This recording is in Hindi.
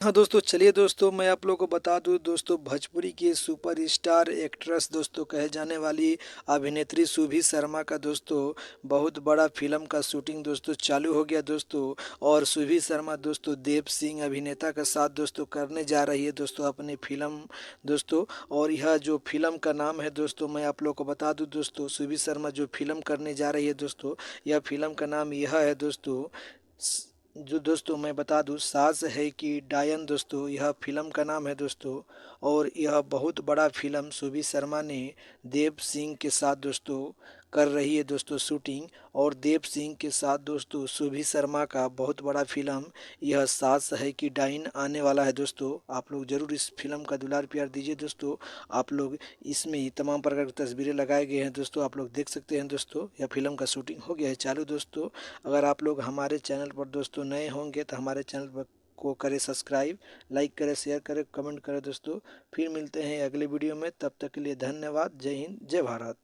हाँ दोस्तों, चलिए दोस्तों मैं आप लोगों को बता दूं दोस्तों, भोजपुरी की सुपर स्टार एक्ट्रेस दोस्तों कहे जाने वाली अभिनेत्री सुभी शर्मा का दोस्तों बहुत बड़ा फिल्म का शूटिंग दोस्तों चालू हो गया दोस्तों। और सुभी शर्मा दोस्तों देव सिंह अभिनेता के साथ दोस्तों करने जा रही है दोस्तों अपनी फिल्म दोस्तों। और यह जो फिल्म का नाम है दोस्तों, मैं आप लोगों को बता दूं दोस्तों, सुभी शर्मा जो फिल्म करने जा रही है दोस्तों, यह फिल्म का नाम यह है दोस्तों, जो दोस्तों मैं बता दूं, सास है कि डायन दोस्तों, यह फिल्म का नाम है दोस्तों। और यह बहुत बड़ा फिल्म सुभी शर्मा ने देव सिंह के साथ दोस्तों कर रही है दोस्तों शूटिंग। और देव सिंह के साथ दोस्तों सुभी शर्मा का बहुत बड़ा फिल्म यह सास है कि डाइन आने वाला है दोस्तों। आप लोग जरूर इस फिल्म का दुलार प्यार दीजिए दोस्तों। आप लोग इसमें तमाम प्रकार की तस्वीरें लगाए गए हैं दोस्तों, आप लोग देख सकते हैं दोस्तों। यह फिल्म का शूटिंग हो गया है चालू दोस्तों। अगर आप लोग हमारे चैनल पर दोस्तों नए होंगे तो हमारे चैनल पर को करें सब्सक्राइब, लाइक करें, शेयर करें, कमेंट करें दोस्तों। फिर मिलते हैं अगले वीडियो में, तब तक के लिए धन्यवाद। जय हिंद, जय भारत।